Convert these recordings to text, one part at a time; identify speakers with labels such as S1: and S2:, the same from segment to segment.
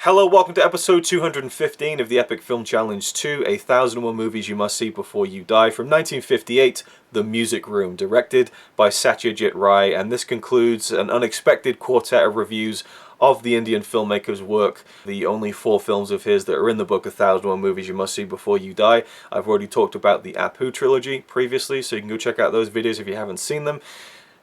S1: Hello, welcome to episode 215 of the Epic Film Challenge 2, 1001 Movies You Must See Before You Die, from 1958, The Music Room, directed by Satyajit Ray, and this concludes an unexpected quartet of reviews of the Indian filmmaker's work, the only 4 films of his that are in the book 1001 Movies You Must See Before You Die. I've already talked about the Apu trilogy previously, so you can go check out those videos if you haven't seen them.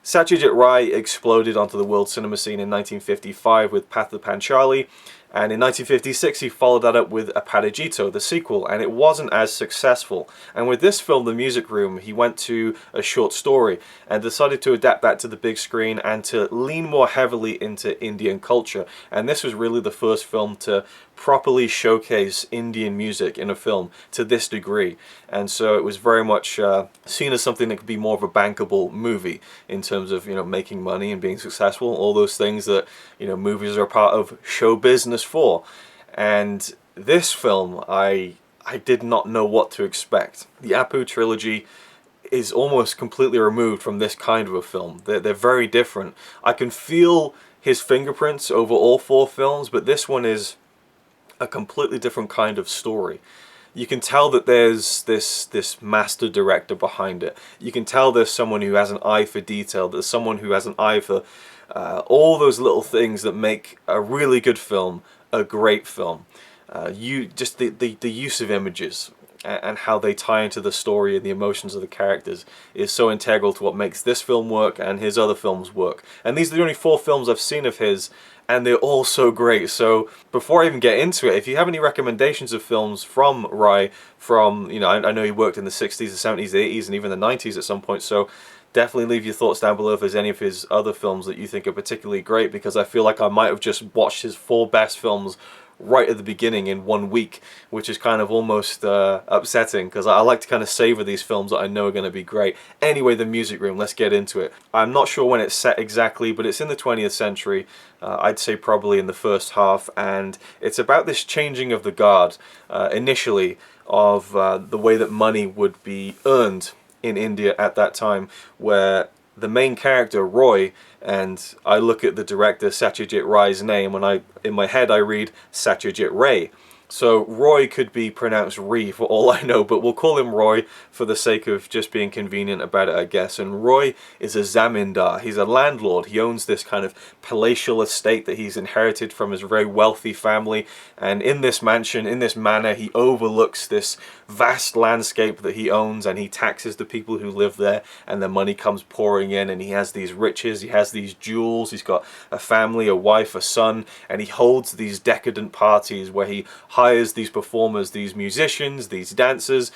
S1: Satyajit Ray exploded onto the world cinema scene in 1955 with Path of Panchali, and in 1956 he followed that up with Apadajito, the sequel, and it wasn't as successful. And with this film, The Music Room, he went to a short story and decided to adapt that to the big screen and to lean more heavily into Indian culture. And this was really the first film to properly showcase Indian music in a film to this degree. And so it was very much seen as something that could be more of a bankable movie in terms of, making money and being successful, all those things that, movies are part of show business for. And this film, I did not know what to expect. The Apu trilogy is almost completely removed from this kind of a film. They're very different. I can feel his fingerprints over all 4 films, but this one is a completely different kind of story. You can tell that there's this master director behind it. You can tell there's someone who has an eye for detail. There's someone who has an eye for all those little things that make a really good film a great film. The use of images and how they tie into the story and the emotions of the characters is so integral to what makes this film work and his other films work. And these are the only 4 films I've seen of his, and they're all so great. So before I even get into it, if you have any recommendations of films from Ray, I know he worked in the 60s, the 70s, the 80s, and even the 90s at some point, so definitely leave your thoughts down below if there's any of his other films that you think are particularly great, because I feel like I might have just watched his 4 best films right at the beginning in 1 week, which is kind of almost upsetting, because I like to kind of savor these films that I know are going to be great. Anyway, The Music Room, let's get into it. I'm not sure when it's set exactly, but it's in the 20th century. I'd say probably in the first half, and it's about this changing of the guard, initially, of the way that money would be earned in India at that time, where the main character, Roy, and I look at the director Satyajit Ray's name, and in my head I read Satyajit Ray. So Roy could be pronounced Ree for all I know, but we'll call him Roy for the sake of just being convenient about it, I guess. And Roy is a zamindar. He's a landlord. He owns this kind of palatial estate that he's inherited from his very wealthy family. And in this mansion, in this manor, he overlooks this vast landscape that he owns, and he taxes the people who live there, and the money comes pouring in, and he has these riches, he has these jewels, he's got a family, a wife, a son, and he holds these decadent parties where he hires these performers, these musicians, these dancers,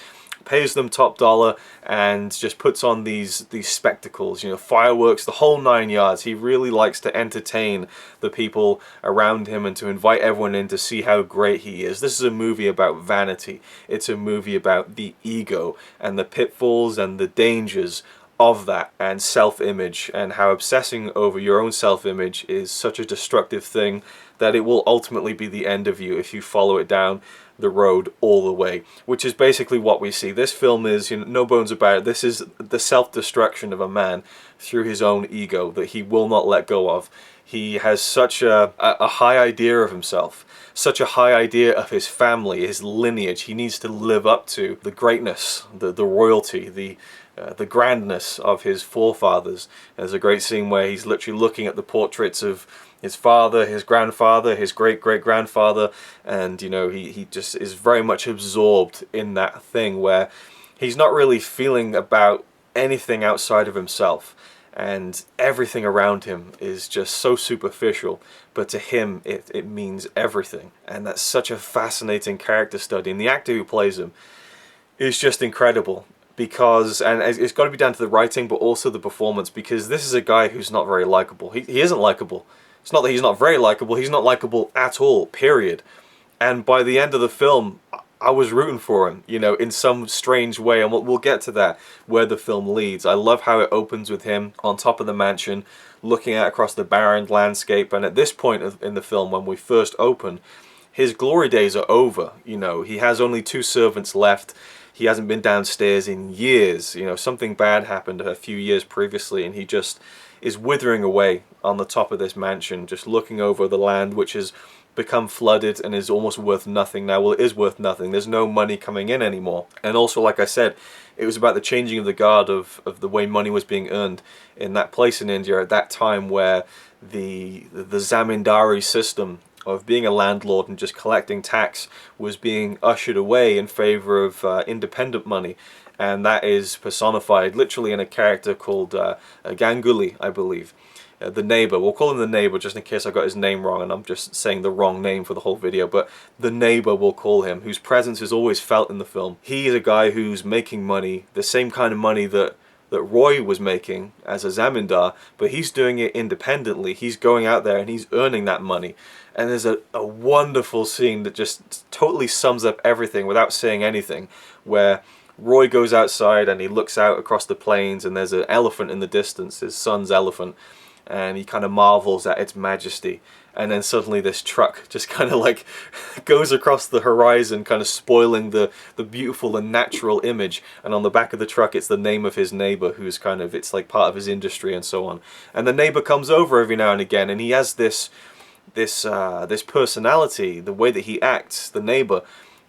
S1: pays them top dollar, and just puts on these spectacles, fireworks, the whole 9 yards. He really likes to entertain the people around him and to invite everyone in to see how great he is. This is a movie about vanity. It's a movie about the ego and the pitfalls and the dangers of that, and self-image, and how obsessing over your own self-image is such a destructive thing that it will ultimately be the end of you if you follow it down the road all the way, which is basically what we see. This film is, no bones about it, this is the self-destruction of a man through his own ego that he will not let go of. He has such a high idea of himself, such a high idea of his family, his lineage. He needs to live up to the greatness, the royalty, the grandness of his forefathers. There's a great scene where he's literally looking at the portraits of his father, his grandfather, his great-great-grandfather, and he just is very much absorbed in that thing where he's not really feeling about anything outside of himself, and everything around him is just so superficial, but to him it means everything. And that's such a fascinating character study, and the actor who plays him is just incredible. Because, and it's got to be down to the writing, but also the performance, because this is a guy who's not very likable. He isn't likable. It's not that he's not very likable, he's not likable at all, period. And by the end of the film, I was rooting for him, in some strange way, and we'll get to that, where the film leads. I love how it opens with him on top of the mansion, looking out across the barren landscape, and at this point in the film, when we first open, his glory days are over. He has only 2 servants left. He hasn't been downstairs in years. Something bad happened a few years previously, and he just is withering away on the top of this mansion, just looking over the land, which has become flooded and is almost worth nothing now. Well, it is worth nothing. There's no money coming in anymore. And also, like I said, it was about the changing of the guard of the way money was being earned in that place in India at that time, where the zamindari system of being a landlord and just collecting tax was being ushered away in favor of independent money. And that is personified literally in a character called Ganguly, I believe. The neighbor, we'll call him the neighbor just in case I got his name wrong and I'm just saying the wrong name for the whole video, but the neighbor we'll call him, whose presence is always felt in the film. He is a guy who's making money, the same kind of money that Roy was making as a zamindar, but he's doing it independently. He's going out there and he's earning that money. And there's a wonderful scene that just totally sums up everything without saying anything, where Roy goes outside and he looks out across the plains and there's an elephant in the distance, his son's elephant, and he kind of marvels at its majesty. And then suddenly this truck just kind of like goes across the horizon, kind of spoiling the beautiful and natural image. And on the back of the truck, it's the name of his neighbor, who's kind of, it's like part of his industry and so on. And the neighbor comes over every now and again, and he has this personality. The way that he acts, the neighbor,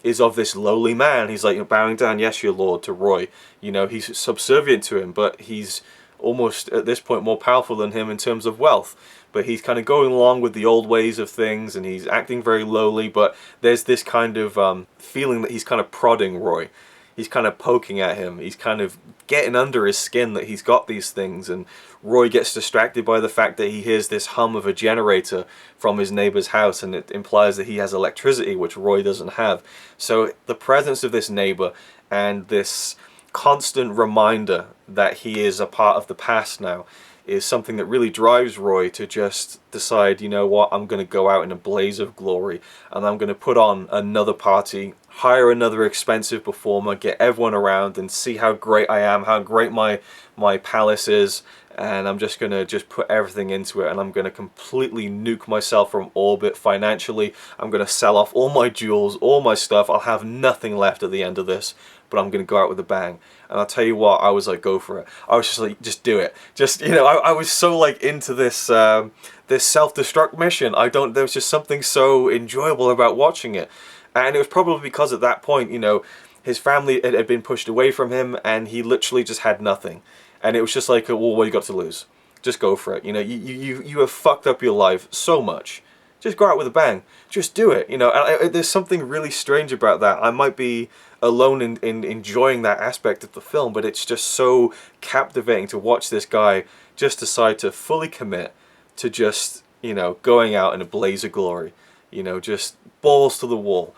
S1: is of this lowly man. He's like bowing down, "Yes, your lord," to Roy. You know, he's subservient to him, but he's almost at this point more powerful than him in terms of wealth. But he's kind of going along with the old ways of things, and he's acting very lowly, but there's this kind of feeling that he's kind of prodding Roy. He's kind of poking at him. He's kind of getting under his skin that he's got these things, and Roy gets distracted by the fact that he hears this hum of a generator from his neighbor's house, and it implies that he has electricity, which Roy doesn't have. So the presence of this neighbor and this constant reminder that he is a part of the past now is something that really drives Roy to just decide, you know what, I'm going to go out in a blaze of glory, and I'm going to put on another party, hire another expensive performer, get everyone around and see how great I am, how great my palace is, and I'm just going to just put everything into it, and I'm going to completely nuke myself from orbit financially. I'm going to sell off all my jewels, all my stuff. I'll have nothing left at the end of this, but I'm going to go out with a bang. And I'll tell you what, I was like, go for it. I was just like, just do it. Just, you know, I was so like into this this self-destruct mission. There was just something so enjoyable about watching it. And it was probably because at that point, you know, his family had been pushed away from him, and he literally just had nothing. And it was just like, well, what you got to lose? Just go for it. You know, you have fucked up your life so much. Just go out with a bang. Just do it. You know, and there's something really strange about that. I might be alone in enjoying that aspect of the film, but it's just so captivating to watch this guy just decide to fully commit to just, you know, going out in a blaze of glory. You know, just balls to the wall.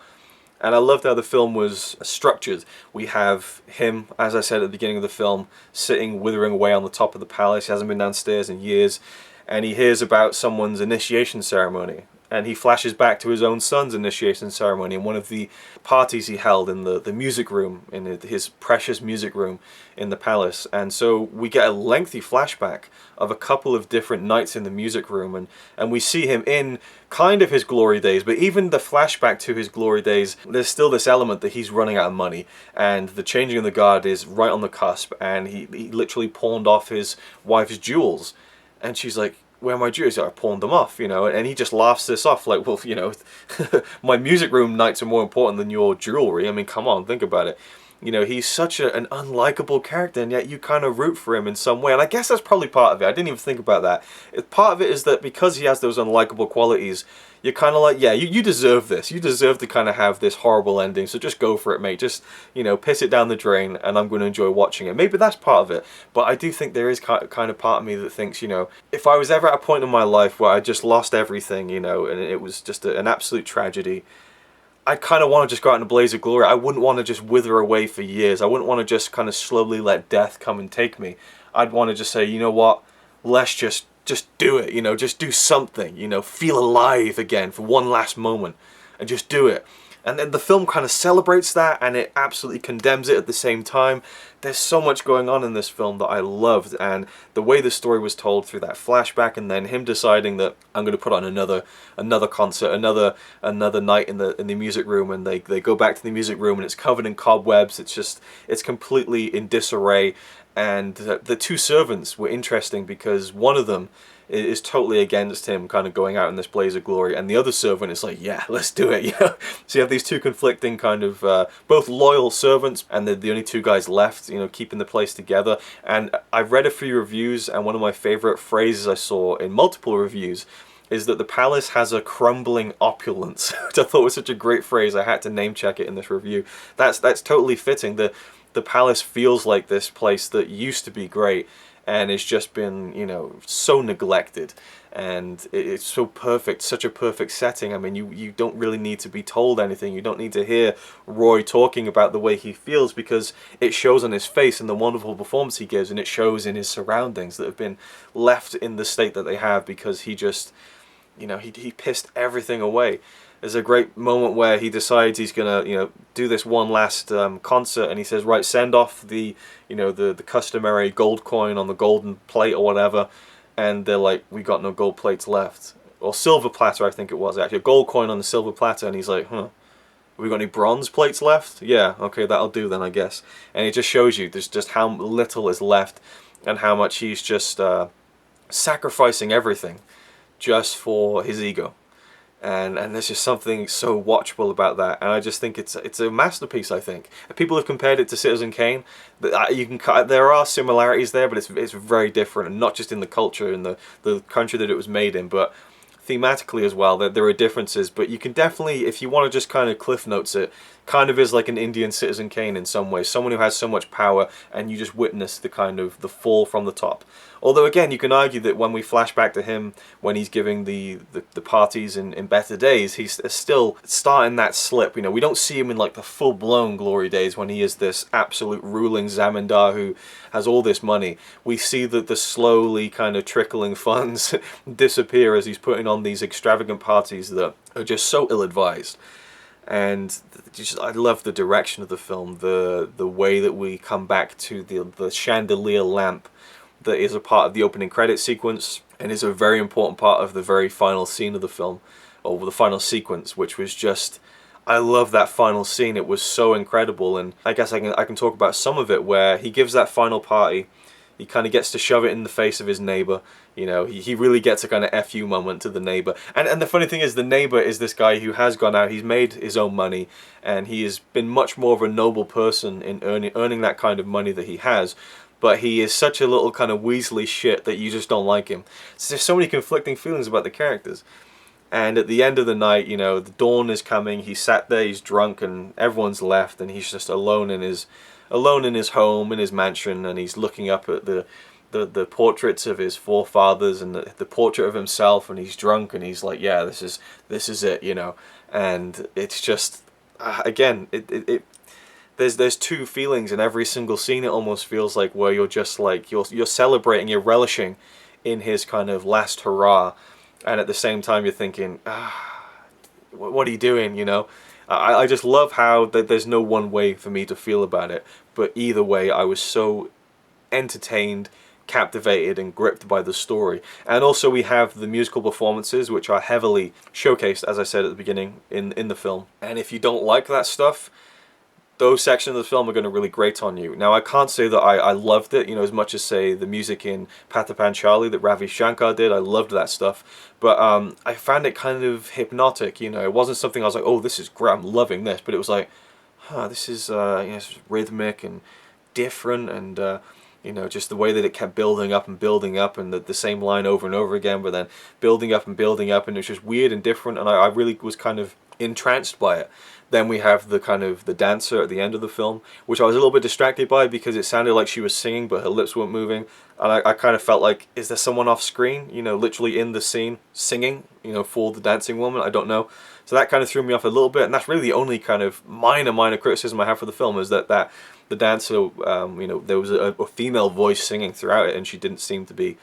S1: And I loved how the film was structured. We have him, as I said at the beginning of the film, sitting withering away on the top of the palace. He hasn't been downstairs in years. And he hears about someone's initiation ceremony. And he flashes back to his own son's initiation ceremony in one of the parties he held in the music room, in his precious music room in the palace. And so we get a lengthy flashback of a couple of different nights in the music room, and we see him in kind of his glory days, but even the flashback to his glory days, there's still this element that he's running out of money, and the changing of the guard is right on the cusp, and he literally pawned off his wife's jewels. And she's like, "Where are my jewels?" I pawned them off, you know, and he just laughs this off like, well, you know, my music room nights are more important than your jewelry. I mean, come on, think about it. You know, he's such an unlikable character, and yet you kind of root for him in some way. And I guess that's probably part of it. I didn't even think about that. Part of it is that because he has those unlikable qualities, you're kind of like, yeah, you deserve this. You deserve to kind of have this horrible ending, so just go for it, mate. Just, you know, piss it down the drain, and I'm going to enjoy watching it. Maybe that's part of it. But I do think there is kind of part of me that thinks, you know, if I was ever at a point in my life where I just lost everything, you know, and it was just an absolute tragedy, I kind of want to just go out in a blaze of glory. I wouldn't want to just wither away for years. I wouldn't want to just kind of slowly let death come and take me. I'd want to just say, you know what, let's just do it, you know, just do something, you know, feel alive again for one last moment, and just do it. And then the film kind of celebrates that, and it absolutely condemns it at the same time. There's so much going on in this film that I loved, and the way the story was told through that flashback, and then him deciding that I'm going to put on another concert, another night in the music room, and they go back to the music room, and it's covered in cobwebs. It's completely in disarray, And the two servants were interesting because one of them is totally against him kind of going out in this blaze of glory, and the other servant is like, yeah, let's do it, you know. So you have these two conflicting kind of both loyal servants, and the only two guys left, you know, keeping the place together. And I've read a few reviews, and one of my favorite phrases I saw in multiple reviews is that the palace has a crumbling opulence, which I thought was such a great phrase. I had to name check it in this review. That's totally fitting. The palace feels like this place that used to be great and it's just been, you know, so neglected, and it's so perfect, such a perfect setting. I mean, you don't really need to be told anything. You don't need to hear Roy talking about the way he feels, because it shows on his face and the wonderful performance he gives, and it shows in his surroundings that have been left in the state that they have because he just, you know, he pissed everything away. There's a great moment where he decides he's gonna, you know, do this one last concert, and he says, right, send off the, you know, the customary gold coin on the golden plate or whatever, and they're like, we got no gold plates left, or silver platter, I think it was actually, a gold coin on the silver platter, and he's like, huh, we got any bronze plates left? Yeah, okay, that'll do then, I guess. And it just shows you there's just how little is left, and how much he's just sacrificing everything just for his ego. And there's just something so watchable about that, and I just think it's a masterpiece. I think people have compared it to Citizen Kane. There are similarities there, but it's very different, and not just in the culture and the country that it was made in, but thematically as well. There are differences, but you can definitely, if you want to just kind of cliff notes it, kind of is like an Indian Citizen Kane in some ways. Someone who has so much power, and you just witness the kind of the fall from the top. Although again, you can argue that when we flash back to him when he's giving the parties in better days, he's still starting that slip. You know, we don't see him in like the full-blown glory days when he is this absolute ruling zamindar who has all this money. We see that the slowly kind of trickling funds disappear as he's putting on these extravagant parties that are just so ill-advised. And just, I love the direction of the film, the way that we come back to the chandelier lamp that is a part of the opening credit sequence and is a very important part of the very final scene of the film, or the final sequence, which was just, I love that final scene. It was so incredible, and I guess I can talk about some of it, where he gives that final party. He kind of gets to shove it in the face of his neighbor. You know, he really gets a kind of F you moment to the neighbor. And the funny thing is, the neighbor is this guy who has gone out, he's made his own money, and he has been much more of a noble person in earning that kind of money that he has. But he is such a little kind of Weasley shit that you just don't like him. So there's so many conflicting feelings about the characters. And at the end of the night, you know, the dawn is coming, he's sat there, he's drunk, and everyone's left, and he's just alone in his home, in his mansion, and he's looking up at the portraits of his forefathers and the portrait of himself, and he's drunk, and he's like, yeah, this is it, you know. And it's just, again, there's two feelings in every single scene. It almost feels like where you're just like, you're celebrating, you're relishing in his kind of last hurrah, and at the same time you're thinking, what are you doing, you know? I just love how there's no one way for me to feel about it, but either way I was so entertained, captivated, and gripped by the story. And also we have the musical performances, which are heavily showcased, as I said at the beginning, in the film. And if you don't like that stuff, those sections of the film are going to really grate on you. Now, I can't say that I loved it, you know, as much as, say, the music in Patha Panchali that Ravi Shankar did. I loved that stuff. But I found it kind of hypnotic, you know. It wasn't something I was like, oh, this is great, I'm loving this. But it was like, this is you know, it's rhythmic and different, and you know, just the way that it kept building up, and the same line over and over again, but then building up, and it was just weird and different, and I really was kind of entranced by it. Then we have the kind of the dancer at the end of the film, which I was a little bit distracted by because it sounded like she was singing but her lips weren't moving, and I kind of felt like, is there someone off screen, you know, literally in the scene singing, you know, for the dancing woman? I don't know. So that kind of threw me off a little bit, and that's really the only kind of minor criticism I have for the film, is that the dancer, you know, there was a female voice singing throughout it, and she didn't seem to be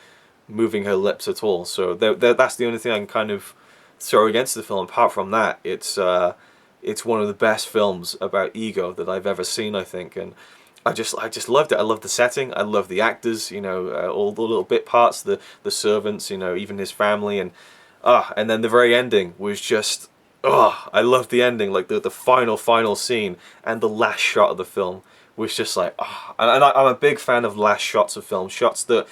S1: moving her lips at all. So that's the only thing I can kind of throw against the film. Apart from that, it's one of the best films about ego that I've ever seen, I think, and I just loved it. I loved the setting, I loved the actors, you know, all the little bit parts, the servants, you know, even his family, and then the very ending was just, I loved the ending, like the final scene and the last shot of the film, was just like, ah. And I'm a big fan of last shots of film, shots that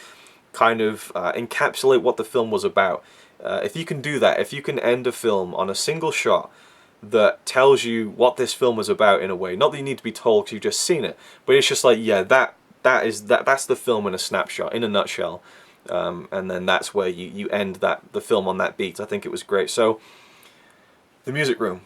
S1: kind of encapsulate what the film was about. If you can do that, if you can end a film on a single shot that tells you what this film was about in a way, not that you need to be told because you've just seen it, but it's just like, yeah, that's the film in a snapshot, in a nutshell. And then that's where you end the film on that beat. I think it was great. So, The Music Room.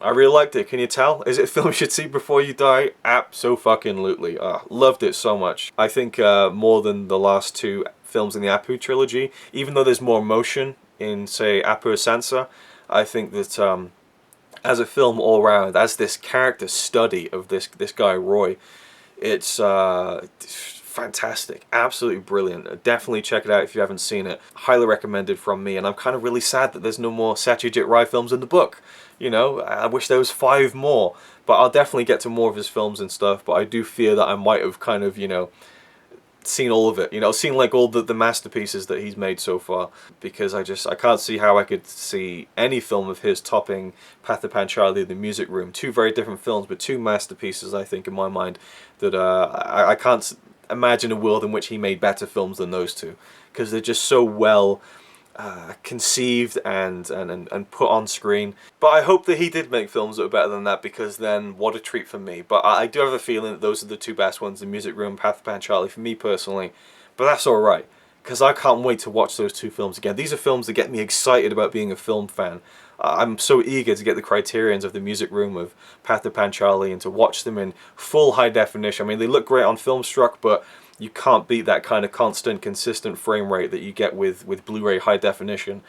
S1: I really liked it. Can you tell? Is it a film you should see before you die? Abso-fucking-lutely. Loved it so much. I think more than the last two films in the Apu trilogy, even though there's more emotion in, say, Apu Sansa, I think that as a film all round, as this character study of this guy Roy, it's fantastic, absolutely brilliant. Definitely check it out if you haven't seen it. Highly recommended from me, and I'm kind of really sad that there's no more Satyajit Ray films in the book. You know, I wish there was 5 more, but I'll definitely get to more of his films and stuff, but I do fear that I might have kind of, you know, seen all of it, you know, seen like all the masterpieces that he's made so far, because I can't see how I could see any film of his topping Path of Panchali, The Music Room. 2 very different films, but 2 masterpieces, I think, in my mind, that I can't imagine a world in which he made better films than those 2, because they're just so well conceived and put on screen. But I hope that he did make films that are better than that, because then what a treat for me. But I do have a feeling that those are the 2 best ones, The Music Room, Path of Panchali, for me personally. But that's alright, because I can't wait to watch those 2 films again. These are films that get me excited about being a film fan. I'm so eager to get the criterions of The Music Room, of Path of Panchali, and to watch them in full high definition. I mean, they look great on Filmstruck, but you can't beat that kind of constant, consistent frame rate that you get with Blu-ray high definition.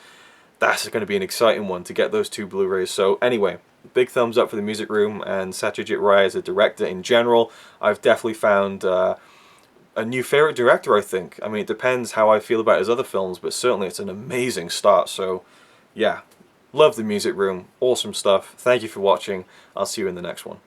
S1: That's going to be an exciting one, to get those 2 Blu-rays. So anyway, big thumbs up for The Music Room, and Satyajit Ray as a director in general. I've definitely found a new favourite director, I think. I mean, it depends how I feel about his other films, but certainly it's an amazing start. So yeah, love The Music Room, awesome stuff. Thank you for watching. I'll see you in the next one.